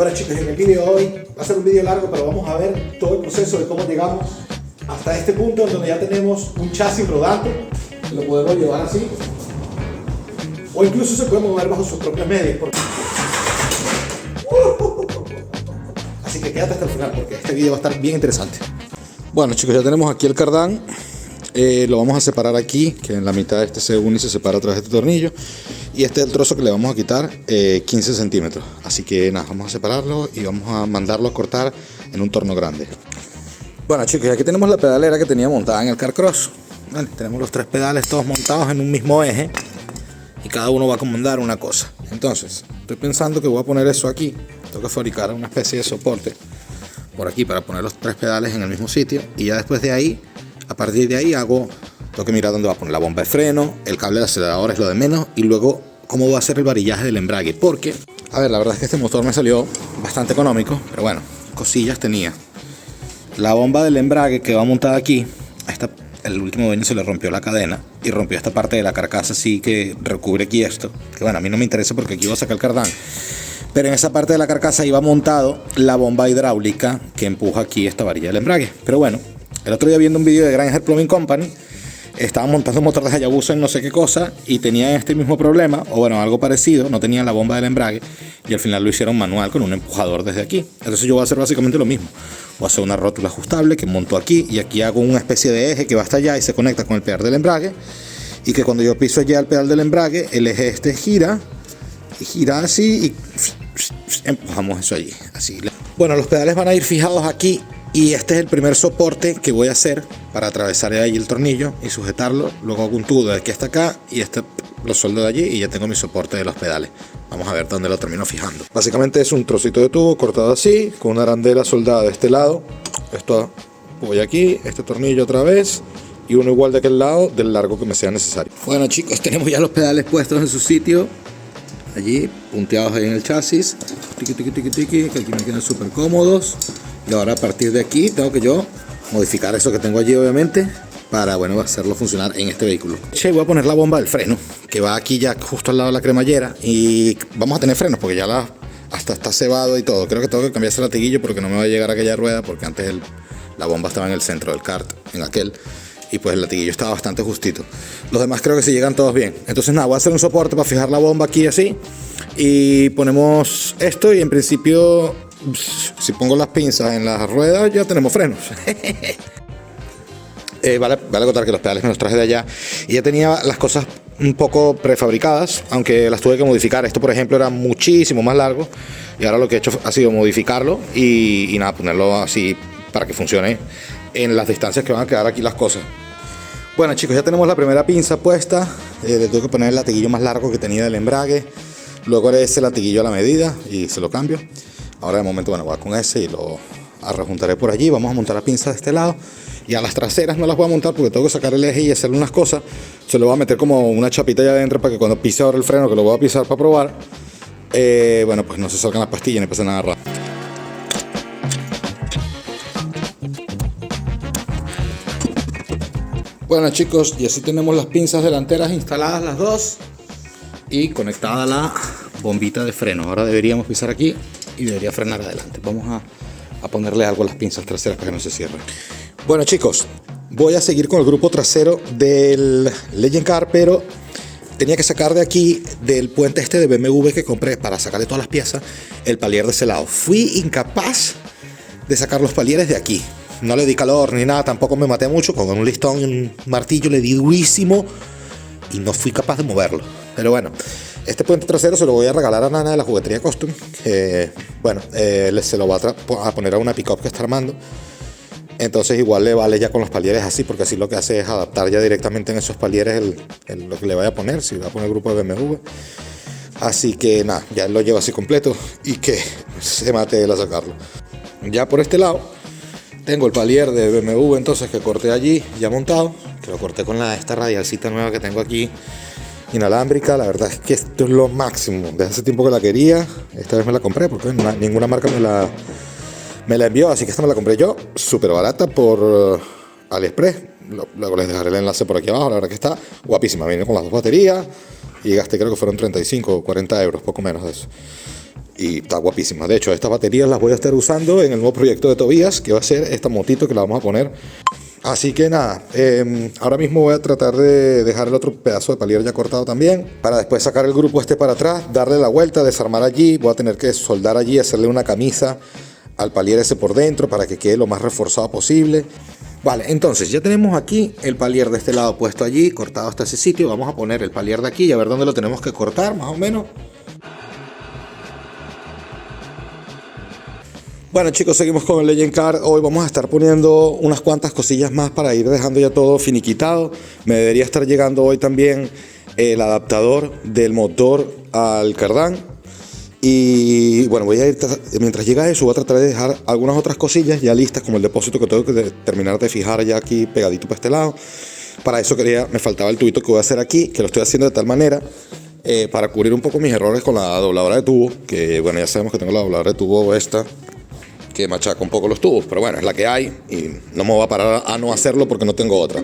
Bueno chicos, en el vídeo de hoy va a ser un vídeo largo, pero vamos a ver todo el proceso de cómo llegamos hasta este punto en donde ya tenemos un chasis rodante. Lo podemos llevar así, o incluso se puede mover bajo sus propios medios. Así que quédate hasta el final porque este vídeo va a estar bien interesante. Bueno chicos, ya tenemos aquí el cardán. Lo vamos a separar aquí, que en la mitad de este se une y se separa a través de este tornillo. Y este es el trozo que le vamos a quitar, 15 centímetros. Así que nada, vamos a separarlo y vamos a mandarlo a cortar en un torno grande. Bueno chicos, aquí tenemos la pedalera que tenía montada en el Carcross. Vale, tenemos los tres pedales todos montados en un mismo eje y cada uno va a comandar una cosa. Entonces, estoy pensando que voy a poner eso aquí. Tengo que fabricar una especie de soporte por aquí para poner los tres pedales en el mismo sitio. Y ya después de ahí, a partir de ahí tengo que mirar dónde va a poner la bomba de freno, el cable del acelerador es lo de menos, y luego cómo va a ser el varillaje del embrague. Porque, a ver, la verdad es que este motor me salió bastante económico, pero bueno, cosillas tenía. La bomba del embrague que va montada aquí, el último dueño se le rompió la cadena y rompió esta parte de la carcasa así que recubre aquí esto. Que bueno, a mí no me interesa porque aquí voy a sacar el cardán. Pero en esa parte de la carcasa iba montado la bomba hidráulica que empuja aquí esta varilla del embrague. Pero bueno, el otro día viendo un vídeo de Granger Plumbing Company, estaban montando un motor de Hayabusa en no sé qué cosa y tenían este mismo problema, o bueno, algo parecido, no tenían la bomba del embrague y al final lo hicieron manual con un empujador desde aquí. Entonces yo voy a hacer básicamente lo mismo. Voy a hacer una rótula ajustable que monto aquí y aquí hago una especie de eje que va hasta allá y se conecta con el pedal del embrague, y que cuando yo piso allá el pedal del embrague, el eje este gira y gira así y empujamos eso allí, así. Bueno, los pedales van a ir fijados aquí. Y este es el primer soporte que voy a hacer para atravesar ahí el tornillo y sujetarlo. Luego hago un tubo de aquí hasta acá y este lo soldo de allí y ya tengo mi soporte de los pedales. Vamos a ver dónde lo termino fijando. Básicamente es un trocito de tubo cortado así, con una arandela soldada de este lado. Esto voy aquí, este tornillo otra vez y uno igual de aquel lado, del largo que me sea necesario. Bueno chicos, tenemos ya los pedales puestos en su sitio. Allí, punteados ahí en el chasis. Tiqui, tiqui, tiqui, tiqui, que aquí me quedan súper cómodos. Y ahora a partir de aquí tengo que yo modificar eso que tengo allí obviamente para, bueno, hacerlo funcionar en este vehículo. Voy a poner la bomba del freno que va aquí ya justo al lado de la cremallera y vamos a tener frenos porque ya hasta está cebado y todo. Creo que tengo que cambiar ese latiguillo porque no me va a llegar a aquella rueda, porque antes la bomba estaba en el centro del kart, en aquel, y pues el latiguillo estaba bastante justito. Los demás creo que se llegan todos bien. Entonces nada, voy a hacer un soporte para fijar la bomba aquí así y ponemos esto y en principio, si pongo las pinzas en las ruedas ya tenemos frenos. Vale contar que los pedales me los traje de allá y ya tenía las cosas un poco prefabricadas, aunque las tuve que modificar. Esto por ejemplo era muchísimo más largo y ahora lo que he hecho ha sido modificarlo y nada, ponerlo así para que funcione en las distancias que van a quedar aquí las cosas. Bueno chicos, ya tenemos la primera pinza puesta. Le tengo que poner el latiguillo más largo que tenía del embrague, luego haré ese latiguillo a la medida y se lo cambio. Ahora de momento, bueno, voy con ese y lo rejuntaré por allí. Vamos a montar la pinza de este lado y a las traseras no las voy a montar porque tengo que sacar el eje y hacerle unas cosas. Se lo voy a meter como una chapita allá adentro para que cuando pise ahora el freno, que lo voy a pisar para probar, bueno, pues no se salgan las pastillas ni pase nada raro. Bueno chicos, y así tenemos las pinzas delanteras instaladas las dos y conectada la bombita de freno. Ahora deberíamos pisar aquí y debería frenar adelante. Vamos a ponerle algo a las pinzas traseras para que no se cierren. Bueno chicos, voy a seguir con el grupo trasero del Legend Car, pero tenía que sacar de aquí, del puente este de BMW que compré para sacarle todas las piezas, el palier de ese lado. Fui incapaz de sacar los palieres de aquí. No le di calor ni nada, tampoco me maté mucho. Con un listón y un martillo le di durísimo y no fui capaz de moverlo. Pero bueno, este puente trasero se lo voy a regalar a Nana de la juguetería Custom, que bueno, se lo va a poner a una pick-up que está armando. Entonces igual le vale ya con los palieres así, porque así lo que hace es adaptar ya directamente en esos palieres lo que le vaya a poner, si va a poner el grupo de BMW. Así que nada, ya lo llevo así completo y que se mate él a sacarlo. Ya por este lado tengo el palier de BMW entonces que corté allí ya montado, que lo corté con esta radialcita nueva que tengo aquí inalámbrica. La verdad es que esto es lo máximo. Desde hace tiempo que la quería, esta vez me la compré porque ninguna marca me la envió, así que esta me la compré yo, súper barata por AliExpress. Luego les dejaré el enlace por aquí abajo. La verdad que está guapísima, viene con las dos baterías y gasté creo que fueron 35 o 40 euros, poco menos de eso. y está guapísima. De hecho, estas baterías las voy a estar usando en el nuevo proyecto de Tobías, que va a ser esta motito que la vamos a poner. Así que nada, ahora mismo voy a tratar de dejar el otro pedazo de palier ya cortado también, para después sacar el grupo este para atrás, darle la vuelta, desarmar allí. Voy a tener que soldar allí, hacerle una camisa al palier ese por dentro para que quede lo más reforzado posible. Vale, entonces ya tenemos aquí el palier de este lado puesto allí, cortado hasta ese sitio. Vamos a poner el palier de aquí y a ver dónde lo tenemos que cortar, más o menos. Bueno chicos, seguimos con el Legend Car. Hoy vamos a estar poniendo unas cuantas cosillas más para ir dejando ya todo finiquitado. Me debería estar llegando hoy también el adaptador del motor al cardán. Y bueno, voy a ir, mientras llega eso, voy a tratar de dejar algunas otras cosillas ya listas, como el depósito que tengo que terminar de fijar ya aquí pegadito para este lado. Para eso me faltaba el tubito que voy a hacer aquí, que lo estoy haciendo de tal manera para cubrir un poco mis errores con la dobladora de tubo, que bueno, ya sabemos que tengo la dobladora de tubo esta, que machaca un poco los tubos, pero bueno, es la que hay y no me voy a parar a no hacerlo porque no tengo otra.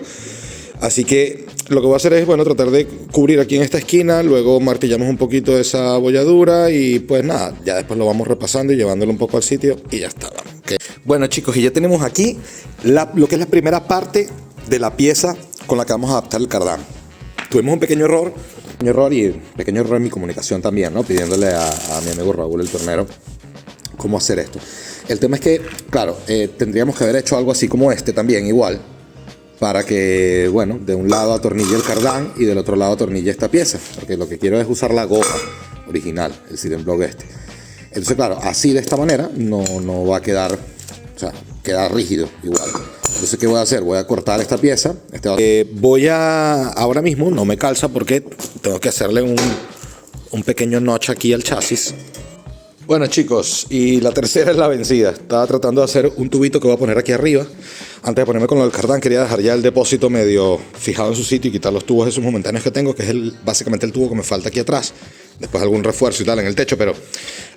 Así que lo que voy a hacer es, bueno, tratar de cubrir aquí en esta esquina, luego martillamos un poquito esa bolladura y pues nada, ya después lo vamos repasando y llevándolo un poco al sitio y ya está. Okay. Bueno chicos, y ya tenemos aquí lo que es la primera parte de la pieza con la que vamos a adaptar el cardán. Tuvimos un pequeño error y un pequeño error en mi comunicación también, ¿no? Pidiéndole a mi amigo Raúl el tornero cómo hacer esto. El tema es que, claro, tendríamos que haber hecho algo así como este también, igual, para que, bueno, de un lado atornille el cardán y del otro lado atornille esta pieza, porque lo que quiero es usar la goma original, el Siren Block este. Entonces, claro, así de esta manera no va a quedar, o sea, queda rígido igual. Entonces, ¿qué voy a hacer? Voy a cortar esta pieza. Ahora mismo no me calza porque tengo que hacerle un pequeño notch aquí al chasis. Bueno chicos, y la tercera es la vencida. Estaba tratando de hacer un tubito que voy a poner aquí arriba. Antes de ponerme con el cardán quería dejar ya el depósito medio fijado en su sitio y quitar los tubos esos momentáneos que tengo, que es básicamente el tubo que me falta aquí atrás. Después algún refuerzo y tal en el techo, pero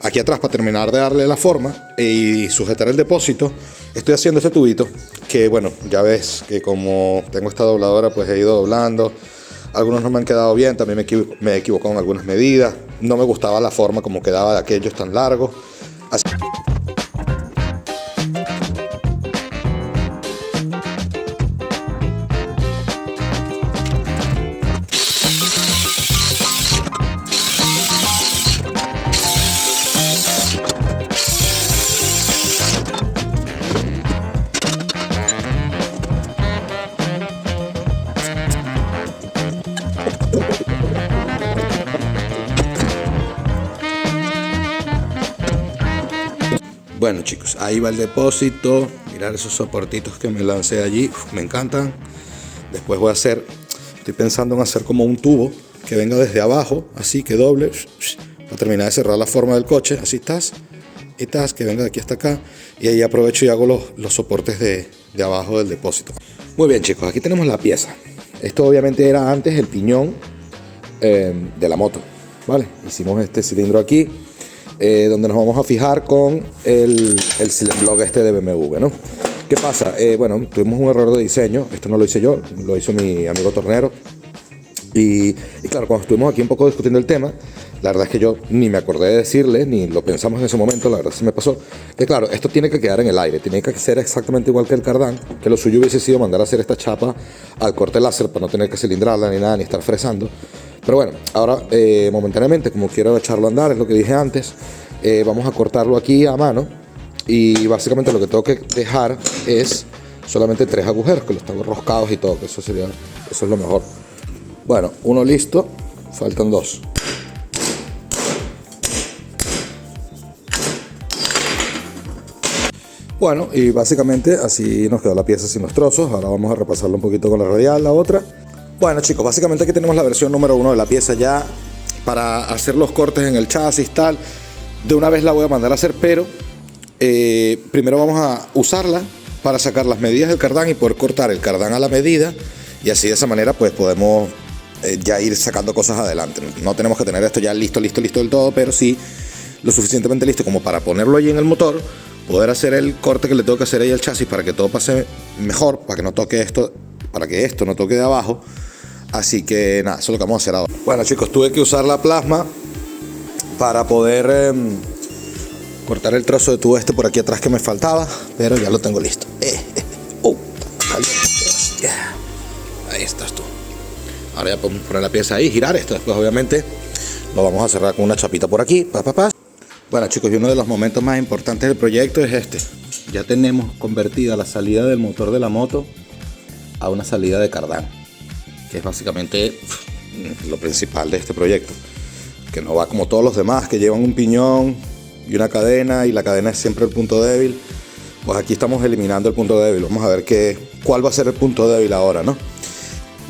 aquí atrás para terminar de darle la forma y sujetar el depósito, estoy haciendo este tubito que bueno, ya ves que como tengo esta dobladora pues he ido doblando. Algunos no me han quedado bien, también me he equivocado en algunas medidas. No me gustaba la forma como quedaba de aquellos tan largos. Así... Bueno chicos, ahí va el depósito. Mirar esos soportitos que me lancé allí, me encantan. Después estoy pensando en hacer como un tubo que venga desde abajo, así que doble, para terminar de cerrar la forma del coche, así que venga de aquí hasta acá. Y ahí aprovecho y hago los soportes de abajo del depósito. Muy bien chicos, aquí tenemos la pieza. Esto obviamente era antes el piñón de la moto, ¿vale? Hicimos este cilindro aquí. Donde nos vamos a fijar con el Silen Block este de BMW, ¿no? ¿Qué pasa? Bueno, tuvimos un error de diseño. Esto no lo hice yo, lo hizo mi amigo tornero. Y claro, cuando estuvimos aquí un poco discutiendo el tema, la verdad es que yo ni me acordé de decirle, ni lo pensamos en ese momento, la verdad se me pasó. Que claro, esto tiene que quedar en el aire, tiene que ser exactamente igual que el cardán, que lo suyo hubiese sido mandar a hacer esta chapa al corte láser para no tener que cilindrarla ni nada, ni estar fresando. Pero bueno, ahora momentáneamente, como quiero echarlo a andar, es lo que dije antes, vamos a cortarlo aquí a mano y básicamente lo que tengo que dejar es solamente 3 agujeros, que los tengo roscados y todo, que eso es lo mejor. Bueno, uno listo, faltan 2. Bueno, y básicamente así nos quedó la pieza sin los trozos. Ahora vamos a repasarlo un poquito con la radial, la otra. Bueno chicos, básicamente aquí tenemos la versión número 1 de la pieza ya para hacer los cortes en el chasis tal. De una vez la voy a mandar a hacer, pero primero vamos a usarla para sacar las medidas del cardán y poder cortar el cardán a la medida, y así de esa manera pues podemos ya ir sacando cosas adelante. No tenemos que tener esto ya listo del todo, pero sí lo suficientemente listo como para ponerlo ahí en el motor, poder hacer el corte que le tengo que hacer ahí al chasis para que todo pase mejor, para que no toque esto, para que esto no toque de abajo. Así que nada, eso es lo que vamos a hacer ahora. Bueno chicos, tuve que usar la plasma para poder cortar el trozo de tubo este por aquí atrás que me faltaba, pero ya lo tengo listo. Yeah. Ahí estás tú. Ahora ya podemos poner la pieza ahí, girar esto. Después obviamente lo vamos a cerrar con una chapita por aquí. Bueno chicos, y uno de los momentos más importantes del proyecto es este. Ya tenemos convertida la salida del motor de la moto a una salida de cardán, que es básicamente lo principal de este proyecto, que no va como todos los demás que llevan un piñón y una cadena, y la cadena es siempre el punto débil. Pues aquí estamos eliminando el punto débil. Vamos a ver cuál va a ser el punto débil ahora, ¿no?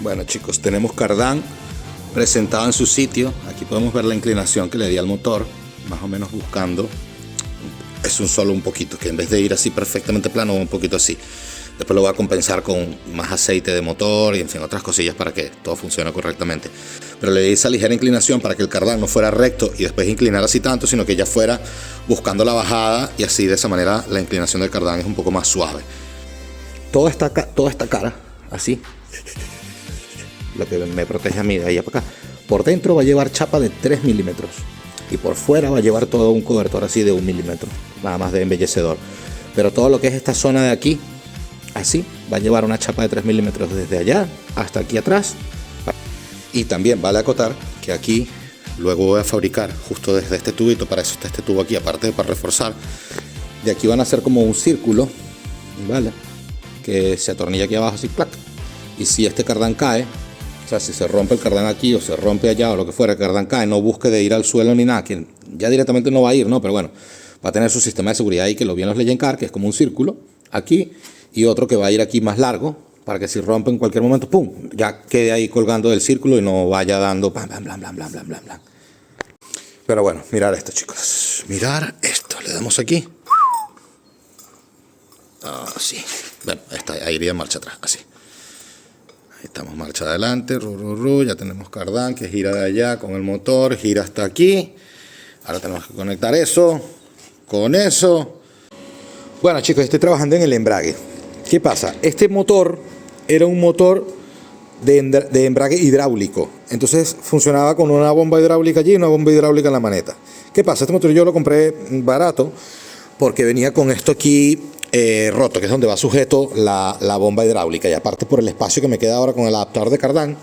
Bueno chicos, tenemos cardán presentado en su sitio. Aquí podemos ver la inclinación que le di al motor, más o menos buscando. Es un poquito, que en vez de ir así perfectamente plano, un poquito así. Después lo voy a compensar con más aceite de motor y en fin, otras cosillas para que todo funcione correctamente. Pero le di esa ligera inclinación para que el cardán no fuera recto y después inclinar así tanto, sino que ya fuera buscando la bajada, y así de esa manera la inclinación del cardán es un poco más suave. Toda esta cara, así, lo que me protege a mí de allá para acá. Por dentro va a llevar chapa de 3 milímetros y por fuera va a llevar todo un cobertor así de 1 milímetro, nada más de embellecedor. Pero todo lo que es esta zona de aquí, así, va a llevar una chapa de 3 milímetros desde allá hasta aquí atrás. Y también vale acotar que aquí luego voy a fabricar justo desde este tubito, para eso está este tubo aquí, aparte de para reforzar. De aquí van a hacer como un círculo, ¿vale? Que se atornilla aquí abajo así, ¡plac! Y si este cardán cae, o sea, si se rompe el cardán aquí o se rompe allá o lo que fuera, el cardán cae, no busque de ir al suelo ni nada, que ya directamente no va a ir, ¿no? Pero bueno, va a tener su sistema de seguridad ahí, que lo bien los Legend Car, que es como un círculo aquí, y otro que va a ir aquí más largo, para que si rompe en cualquier momento, ¡pum!, ya quede ahí colgando del círculo y no vaya dando blam, blam, blam, blam, blam, blam, blam, blam. Pero bueno, mirar esto chicos, mirar esto, le damos aquí. Así, bueno, ahí iría marcha atrás, así. Ahí estamos, marcha adelante, ya tenemos cardán que gira de allá con el motor, gira hasta aquí. Ahora tenemos que conectar eso con eso. Bueno chicos, estoy trabajando en el embrague. ¿Qué pasa? Este motor era un motor de embrague hidráulico. Entonces funcionaba con una bomba hidráulica allí y una bomba hidráulica en la maneta. ¿Qué pasa? Este motor yo lo compré barato porque venía con esto aquí roto, que es donde va sujeto la bomba hidráulica. Y aparte, por el espacio que me queda ahora con el adaptador de cardán,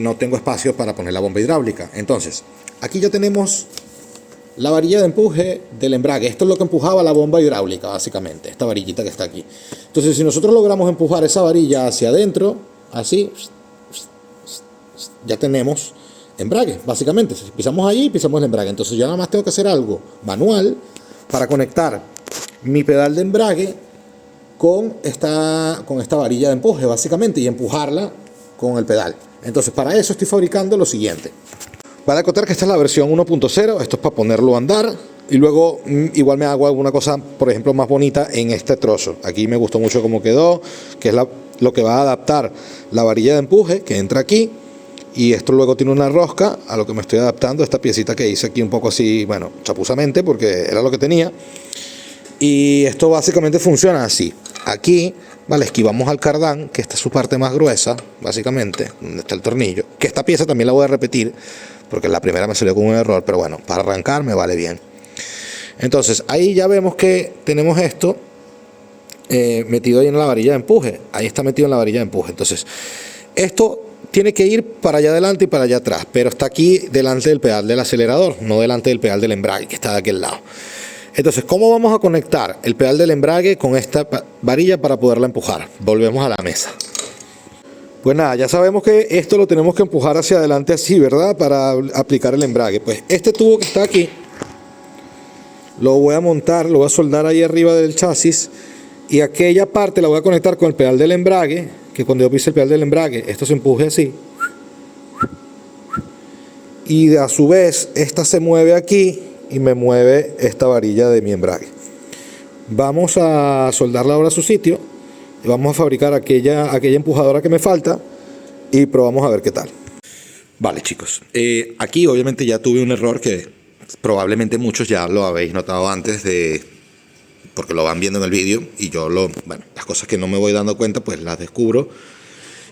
no tengo espacio para poner la bomba hidráulica. Entonces, aquí ya tenemos la varilla de empuje del embrague. Esto es lo que empujaba la bomba hidráulica, básicamente, esta varillita que está aquí. Entonces, si nosotros logramos empujar esa varilla hacia adentro, así, ya tenemos embrague, básicamente. Si pisamos allí, pisamos el embrague. Entonces, ya nada más tengo que hacer algo manual para conectar mi pedal de embrague con esta varilla de empuje, básicamente, y empujarla con el pedal. Entonces, para eso estoy fabricando lo siguiente. Vale acotar que esta es la versión 1.0, esto es para ponerlo a andar, y luego igual me hago alguna cosa, por ejemplo, más bonita en este trozo. Aquí me gustó mucho cómo quedó, que es lo que va a adaptar la varilla de empuje, que entra aquí, y esto luego tiene una rosca a lo que me estoy adaptando, esta piecita que hice aquí un poco así, bueno, chapuzamente, porque era lo que tenía. Y esto básicamente funciona así. Aquí, vale, esquivamos al cardán, que esta es su parte más gruesa, básicamente, donde está el tornillo. Que esta pieza también la voy a repetir, porque la primera me salió con un error, pero bueno, para arrancar me vale bien. Entonces, ahí ya vemos que tenemos esto metido ahí en la varilla de empuje. Ahí está metido en la varilla de empuje. Entonces, esto tiene que ir para allá adelante y para allá atrás, pero está aquí delante del pedal del acelerador, no delante del pedal del embrague, que está de aquel lado. Entonces, ¿cómo vamos a conectar el pedal del embrague con esta varilla para poderla empujar? Volvemos a la mesa. Pues nada, ya sabemos que esto lo tenemos que empujar hacia adelante así, ¿verdad? Para aplicar el embrague. Pues este tubo que está aquí, lo voy a montar, lo voy a soldar ahí arriba del chasis, y aquella parte la voy a conectar con el pedal del embrague, que cuando yo pise el pedal del embrague, esto se empuje así. Y a su vez, esta se mueve aquí y me mueve esta varilla de mi embrague. Vamos a soldarla ahora a su sitio y vamos a fabricar aquella empujadora que me falta y probamos a ver qué tal. Vale chicos, aquí obviamente ya tuve un error que probablemente muchos ya lo habéis notado antes, porque lo van viendo en el vídeo, y yo bueno, las cosas que no me voy dando cuenta pues las descubro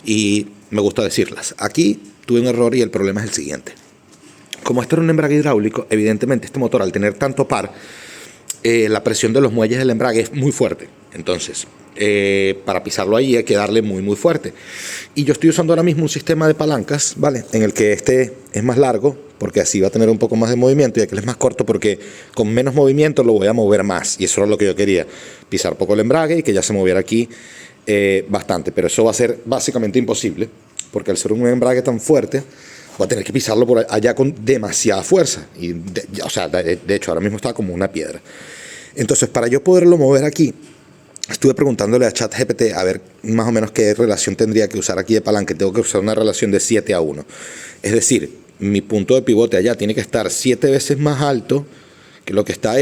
y me gusta decirlas. Aquí tuve un error y el problema es el siguiente. Como esto era un embrague hidráulico, evidentemente este motor, al tener tanto par, la presión de los muelles del embrague es muy fuerte. Entonces, para pisarlo ahí hay que darle muy fuerte. Y yo estoy usando ahora mismo un sistema de palancas, ¿vale? En el que este es más largo, porque así va a tener un poco más de movimiento, y aquel es más corto porque con menos movimiento lo voy a mover más. Y eso era lo que yo quería, pisar poco el embrague y que ya se moviera aquí bastante. Pero eso va a ser básicamente imposible, porque al ser un embrague tan fuerte, voy a tener que pisarlo por allá con demasiada fuerza. Y de hecho, ahora mismo está como una piedra. Entonces, para yo poderlo mover aquí, estuve preguntándole a ChatGPT a ver más o menos qué relación tendría que usar aquí de palanca. Tengo que usar una relación de 7:1. Es decir, mi punto de pivote allá tiene que estar 7 veces más alto que lo que está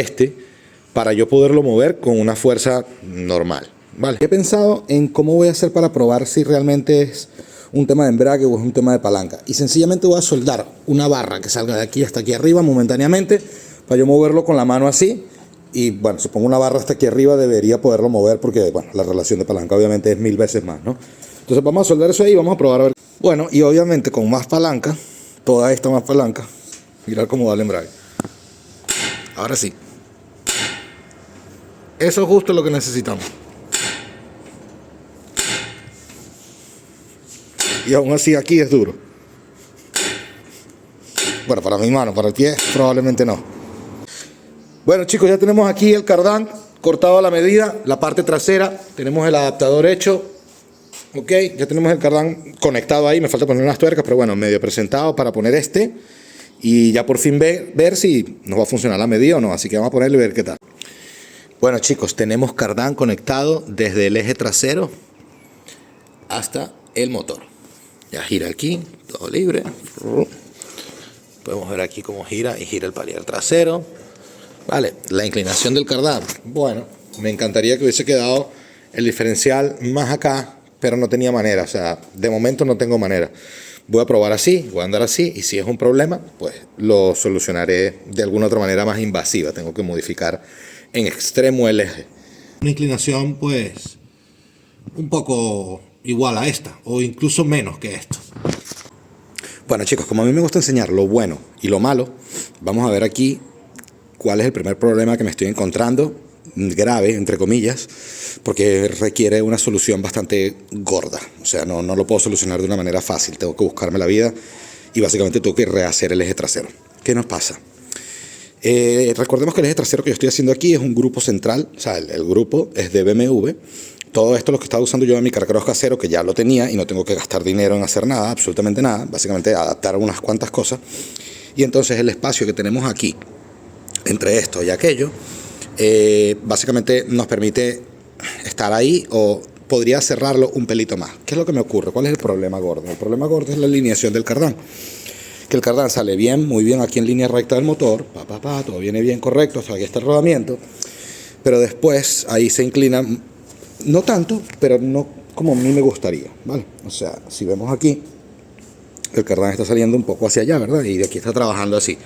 para yo poderlo mover con una fuerza normal. Vale. He pensado en cómo voy a hacer para probar si realmente es un tema de embrague o es un tema de palanca. Y sencillamente voy a soldar una barra que salga de aquí hasta aquí arriba momentáneamente para yo moverlo con la mano así. Y bueno, si pongo una barra hasta aquí arriba debería poderlo mover porque, bueno, la relación de palanca obviamente es 1000 veces más, ¿no? Entonces vamos a soldar eso ahí y vamos a probar a ver. Bueno, y obviamente con más palanca, toda esta más palanca, mirar cómo va el embrague. Ahora sí. Eso es justo lo que necesitamos. Y aún así aquí es duro. Bueno, para mi mano, para el pie probablemente no. Bueno chicos, ya tenemos aquí el cardán cortado a la medida, la parte trasera, tenemos el adaptador hecho, ok, ya tenemos el cardán conectado ahí, me falta poner unas tuercas, pero bueno, medio presentado para poner y ya por fin ver si nos va a funcionar la medida o no, así que vamos a ponerle y ver qué tal. Bueno chicos, tenemos cardán conectado desde el eje trasero hasta el motor. Ya gira aquí, todo libre. Podemos ver aquí cómo gira y gira el palier trasero. Vale, la inclinación del cardán. Bueno, me encantaría que hubiese quedado el diferencial más acá, pero no tenía manera. O sea, de momento no tengo manera. Voy a probar así, voy a andar así, y si es un problema, pues lo solucionaré de alguna otra manera más invasiva. Tengo que modificar en extremo el eje. Una inclinación, pues, un poco igual a esta, o incluso menos que esto. Bueno chicos, como a mí me gusta enseñar lo bueno y lo malo, vamos a ver aquí cuál es el primer problema que me estoy encontrando, grave, entre comillas, porque requiere una solución bastante gorda. O sea, no lo puedo solucionar de una manera fácil, tengo que buscarme la vida y básicamente tengo que rehacer el eje trasero. ¿Qué nos pasa? Recordemos que el eje trasero que yo estoy haciendo aquí es un grupo central, o sea, el grupo es de BMW. Todo esto lo que estaba usando yo en mi carcross casero, que ya lo tenía y no tengo que gastar dinero en hacer nada, absolutamente nada, básicamente adaptar unas cuantas cosas. Y entonces el espacio que tenemos aquí, entre esto y aquello, básicamente nos permite estar ahí, o podría cerrarlo un pelito más. ¿Qué es lo que me ocurre? ¿Cuál es el problema gordo? El problema gordo es la alineación del cardán. Que el cardán sale bien, muy bien aquí en línea recta del motor, todo viene bien correcto, hasta aquí está el rodamiento, pero después ahí se inclina, no tanto, pero no como a mí me gustaría, ¿vale? O sea, si vemos aquí, el cardán está saliendo un poco hacia allá, ¿verdad? Y de aquí está trabajando así.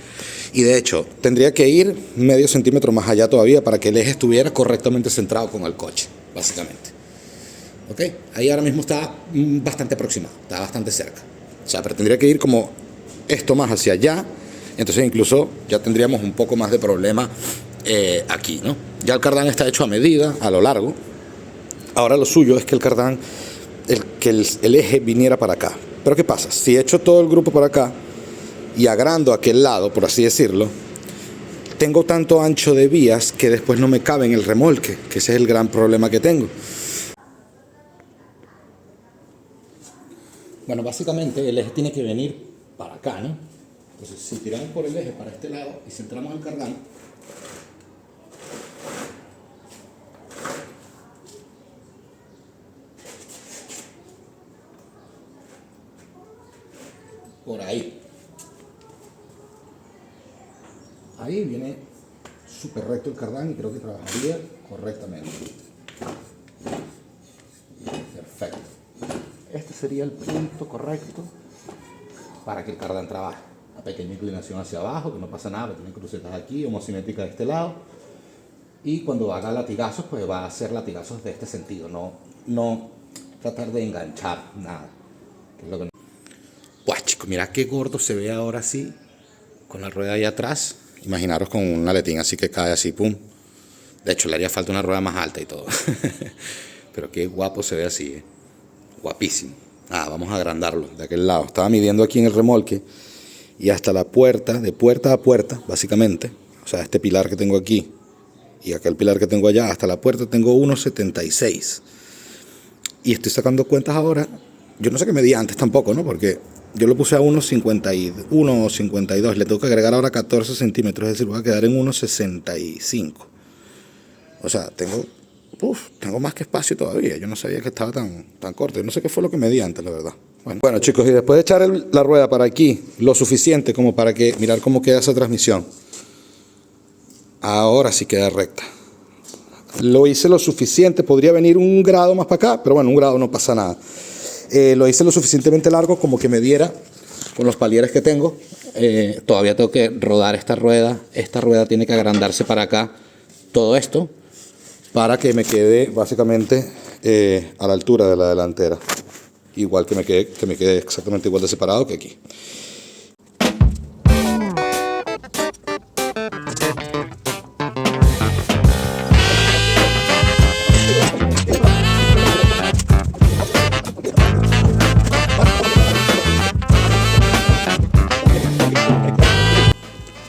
Y de hecho, tendría que ir medio centímetro más allá todavía para que el eje estuviera correctamente centrado con el coche, básicamente. ¿Ok? Ahí ahora mismo está bastante aproximado, está bastante cerca. O sea, pero tendría que ir como esto más hacia allá, entonces incluso ya tendríamos un poco más de problema aquí, ¿no? Ya el cardán está hecho a medida, a lo largo. Ahora lo suyo es que el cardán, el eje viniera para acá. Pero ¿qué pasa? Si echo todo el grupo para acá y agrando aquel lado, por así decirlo, tengo tanto ancho de vías que después no me cabe en el remolque, que ese es el gran problema que tengo. Bueno, básicamente el eje tiene que venir para acá, ¿no? Entonces, si tiramos por el eje para este lado y centramos el cardán, por ahí. Ahí viene súper recto el cardán y creo que trabajaría correctamente. Perfecto. Este sería el punto correcto para que el cardán trabaje. Una pequeña inclinación hacia abajo, que no pasa nada, tiene crucetas aquí, homocinética de este lado. Y cuando haga latigazos, pues va a hacer latigazos de este sentido, no tratar de enganchar nada. Que es lo que no. Buah, chicos, mirad qué gordo se ve ahora así, con la rueda ahí atrás. Imaginaros con un aletín así que cae así, pum. De hecho, le haría falta una rueda más alta y todo. Pero qué guapo se ve así, ¿eh? Guapísimo. Vamos a agrandarlo de aquel lado. Estaba midiendo aquí en el remolque y hasta la puerta, de puerta a puerta, básicamente. O sea, este pilar que tengo aquí y aquel pilar que tengo allá, hasta la puerta tengo 1,76. Y estoy sacando cuentas ahora. Yo no sé qué medía antes tampoco, ¿no? Porque yo lo puse a 1,51 o 52. Le tengo que agregar ahora 14 centímetros. Es decir, voy a quedar en 1,65. O sea, tengo más que espacio todavía. Yo no sabía que estaba tan corto. Yo no sé qué fue lo que medí antes, la verdad. Bueno, chicos, y después de echar la rueda para aquí, lo suficiente como para que mirar cómo queda esa transmisión. Ahora sí queda recta. Lo hice lo suficiente. Podría venir 1 grado más para acá, pero bueno, 1 grado no pasa nada. Lo hice lo suficientemente largo como que me diera con los palieres que tengo. Todavía tengo que rodar esta rueda. Esta rueda tiene que agrandarse para acá. Todo esto para que me quede básicamente a la altura de la delantera. Igual que me quede exactamente igual de separado que aquí.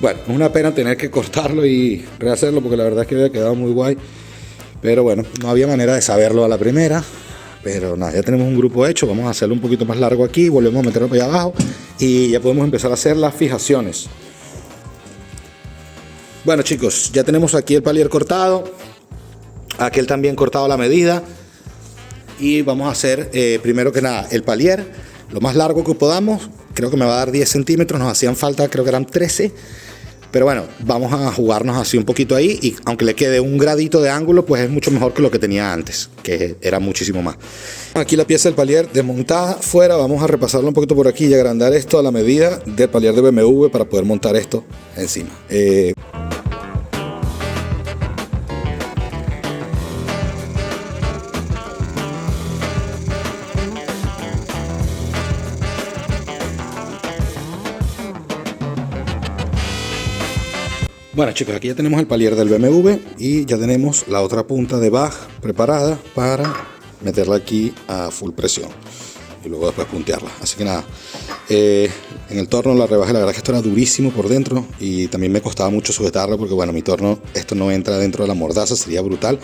Bueno, es una pena tener que cortarlo y rehacerlo porque la verdad es que había quedado muy guay. Pero bueno, no había manera de saberlo a la primera. Pero nada, ya tenemos un grupo hecho. Vamos a hacerlo un poquito más largo aquí. Volvemos a meterlo para allá abajo. Y ya podemos empezar a hacer las fijaciones. Bueno, chicos, ya tenemos aquí el palier cortado. Aquel también cortado a la medida. Y vamos a hacer, primero que nada, el palier. Lo más largo que podamos. Creo que me va a dar 10 centímetros. Nos hacían falta, creo que eran 13. Pero bueno, vamos a jugarnos así un poquito ahí y aunque le quede 1 gradito de ángulo, pues es mucho mejor que lo que tenía antes, que era muchísimo más. Aquí la pieza del palier desmontada fuera, vamos a repasarlo un poquito por aquí y agrandar esto a la medida del palier de BMW para poder montar esto encima. Bueno, chicos, aquí ya tenemos el palier del BMW y ya tenemos la otra punta de baj preparada para meterla aquí a full presión y luego después puntearla. Así que nada, en el torno la rebajé. La verdad es que esto era durísimo por dentro y también me costaba mucho sujetarlo porque bueno, mi torno, esto no entra dentro de la mordaza, sería brutal.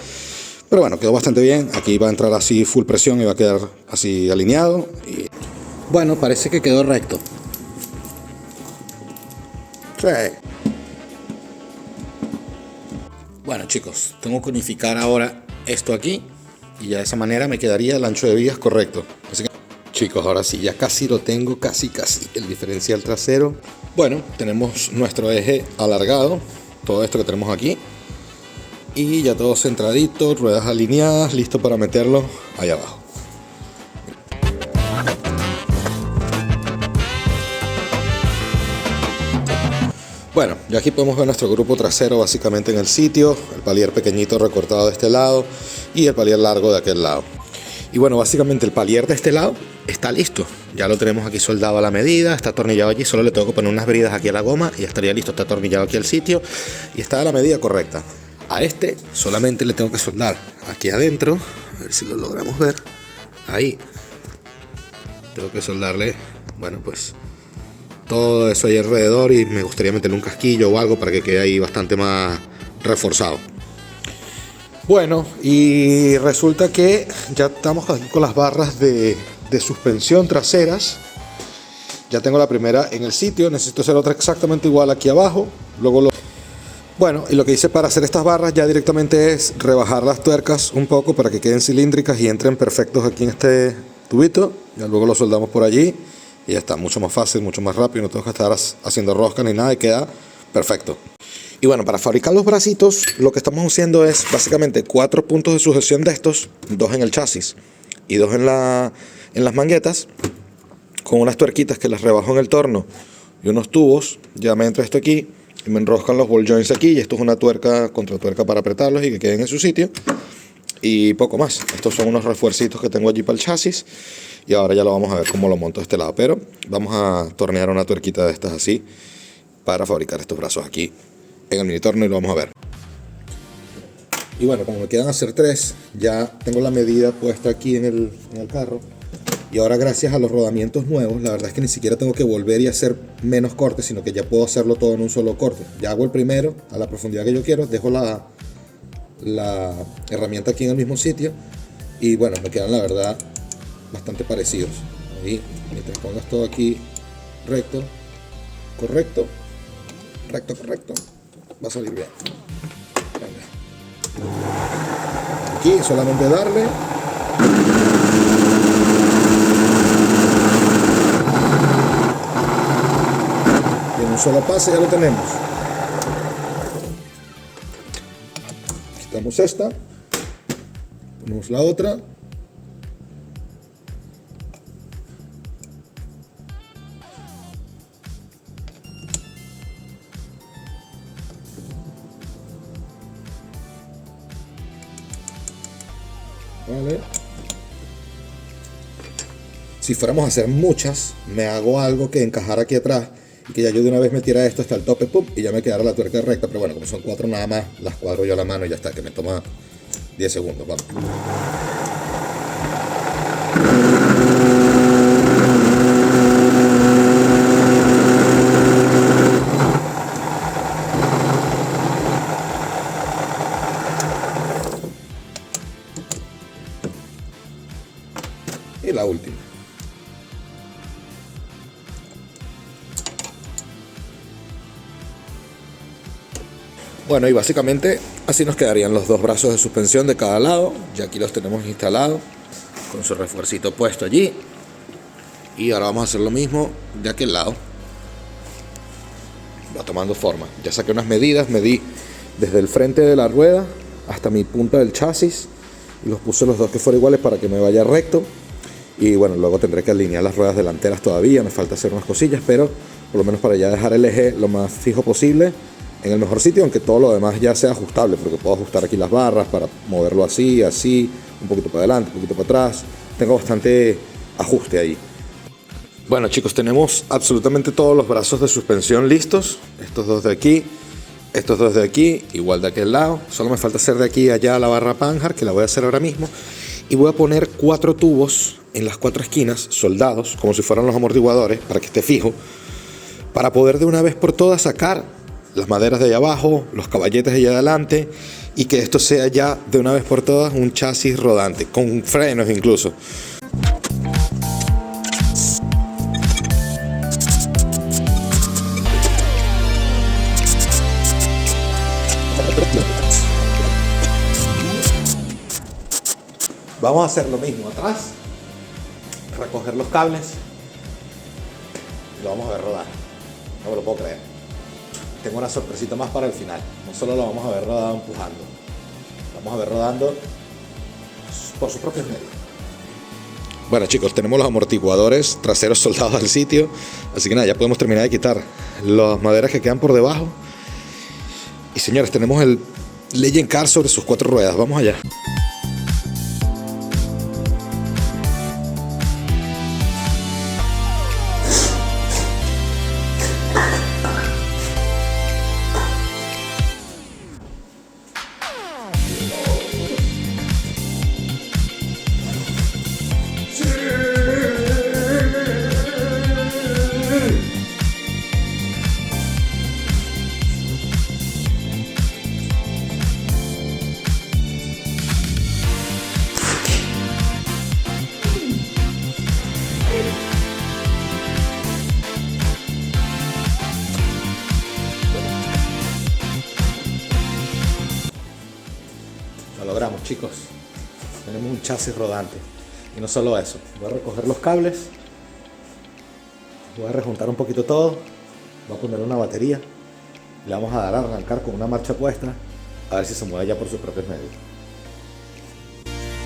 Pero bueno, quedó bastante bien. Aquí va a entrar así full presión y va a quedar así alineado. Y bueno, parece que quedó recto. Sí. Bueno, chicos, tengo que unificar ahora esto aquí y ya de esa manera me quedaría el ancho de vías correcto. Así que, chicos, ahora sí, ya casi lo tengo, casi el diferencial trasero. Bueno, tenemos nuestro eje alargado, todo esto que tenemos aquí y ya todo centradito, ruedas alineadas, listo para meterlo allá abajo. Bueno, ya aquí podemos ver nuestro grupo trasero básicamente en el sitio, el palier pequeñito recortado de este lado y el palier largo de aquel lado. Y bueno, básicamente el palier de este lado está listo. Ya lo tenemos aquí soldado a la medida, está atornillado allí, solo le tengo que poner unas bridas aquí a la goma y ya estaría listo, está atornillado aquí al sitio y está a la medida correcta. A este solamente le tengo que soldar aquí adentro, a ver si lo logramos ver, ahí. Tengo que soldarle, bueno pues todo eso ahí alrededor y me gustaría meterle un casquillo o algo para que quede ahí bastante más reforzado. Bueno, y resulta que ya estamos aquí con las barras de suspensión traseras. Ya tengo la primera en el sitio, necesito hacer otra exactamente igual aquí abajo. Bueno, y lo que hice para hacer estas barras ya directamente es rebajar las tuercas un poco para que queden cilíndricas y entren perfectos aquí en este tubito. Ya luego lo soldamos por allí. Y ya está, mucho más fácil, mucho más rápido, no tengo que estar haciendo rosca ni nada y queda perfecto. Y bueno, para fabricar los bracitos, lo que estamos haciendo es básicamente 4 puntos de sujeción de estos, 2 en el chasis y 2 en las manguetas, con unas tuerquitas que las rebajo en el torno y unos tubos. Ya me entra esto aquí y me enroscan los ball joints aquí y esto es una tuerca contra tuerca para apretarlos y que queden en su sitio. Y poco más. Estos son unos refuercitos que tengo allí para el chasis. Y ahora ya lo vamos a ver cómo lo monto de este lado. Pero vamos a tornear una tuerquita de estas así para fabricar estos brazos aquí en el mini torno y lo vamos a ver. Y bueno, como me quedan hacer 3, ya tengo la medida puesta aquí en el carro. Y ahora, gracias a los rodamientos nuevos, la verdad es que ni siquiera tengo que volver y hacer menos cortes, sino que ya puedo hacerlo todo en un solo corte. Ya hago el primero a la profundidad que yo quiero, dejo la herramienta aquí en el mismo sitio y bueno, me quedan la verdad bastante parecidos. Ahí, mientras pongas todo aquí recto, correcto, recto, correcto, va a salir bien. Venga. Aquí solamente darle. Y en un solo pase ya lo tenemos. Quitamos esta, ponemos la otra. Vale. Si fuéramos a hacer muchas, me hago algo que encajar aquí atrás y que ya yo de una vez metiera esto hasta el tope, pum, y ya me quedara la tuerca recta. Pero bueno, como son 4 nada más, las cuadro yo a la mano y ya está, que me toma 10 segundos, vamos. Y la última. Bueno, y básicamente así nos quedarían los 2 brazos de suspensión de cada lado. Ya aquí los tenemos instalados con su refuercito puesto allí. Y ahora vamos a hacer lo mismo de aquel lado. Va tomando forma. Ya saqué unas medidas, medí desde el frente de la rueda hasta mi punta del chasis y los puse los dos que fueran iguales para que me vaya recto. Y bueno, luego tendré que alinear las ruedas delanteras todavía, me falta hacer unas cosillas, pero por lo menos para ya dejar el eje lo más fijo posible en el mejor sitio, aunque todo lo demás ya sea ajustable, porque puedo ajustar aquí las barras para moverlo así, así, un poquito para adelante, un poquito para atrás. Tengo bastante ajuste ahí. Bueno, chicos, tenemos absolutamente todos los brazos de suspensión listos. Estos 2 de aquí, estos 2 de aquí, igual de aquel lado. Solo me falta hacer de aquí a allá la barra Panhard, que la voy a hacer ahora mismo. Y voy a poner 4 tubos en las 4 esquinas, soldados, como si fueran los amortiguadores, para que esté fijo, para poder de una vez por todas sacar las maderas de allá abajo, los caballetes de allá adelante, y que esto sea ya de una vez por todas un chasis rodante, con frenos incluso. Vamos a hacer lo mismo atrás, recoger los cables y lo vamos a ver rodar. No me lo puedo creer. Tengo una sorpresita más para el final. No solo lo vamos a ver rodado empujando, lo vamos a ver rodando por sus propios medios. Bueno, chicos, tenemos los amortiguadores traseros soldados al sitio, así que nada, ya podemos terminar de quitar las maderas que quedan por debajo. Y señores, tenemos el Legend Car sobre sus 4 ruedas. Vamos allá. Lo logramos, chicos. Tenemos un chasis rodante. Y no solo eso, voy a recoger los cables, voy a rejuntar un poquito todo, voy a poner una batería y le vamos a dar a arrancar con una marcha puesta a ver si se mueve ya por sus propios medios.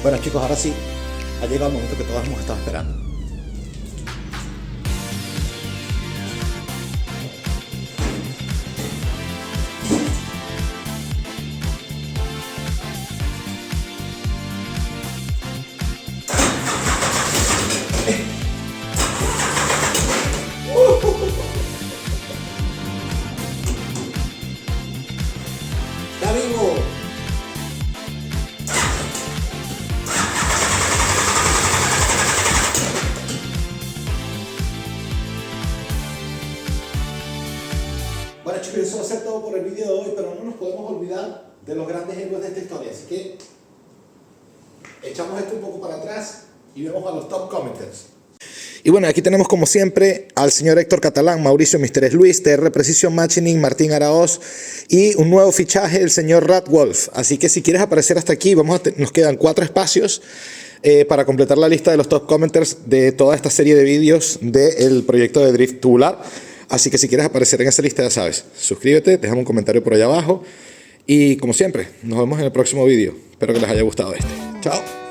Bueno, chicos, ahora sí ha llegado el momento que todos hemos estado esperando. ¡Está vivo! el vídeo de hoy, pero no nos podemos olvidar de los grandes héroes de esta historia. Así que echamos esto un poco para atrás y vemos a los top commenters. Y bueno, aquí tenemos como siempre al señor Héctor Catalán, Mauricio Mr. Luis, TR Precision Machining, Martín Araoz y un nuevo fichaje, el señor Rat Wolf. Así que si quieres aparecer hasta aquí, nos quedan 4 espacios para completar la lista de los top commenters de toda esta serie de vídeos del proyecto de Drift Tubular. Así que si quieres aparecer en esa lista, ya sabes, suscríbete, déjame un comentario por allá abajo y como siempre, nos vemos en el próximo vídeo. Espero que les haya gustado este. Chao.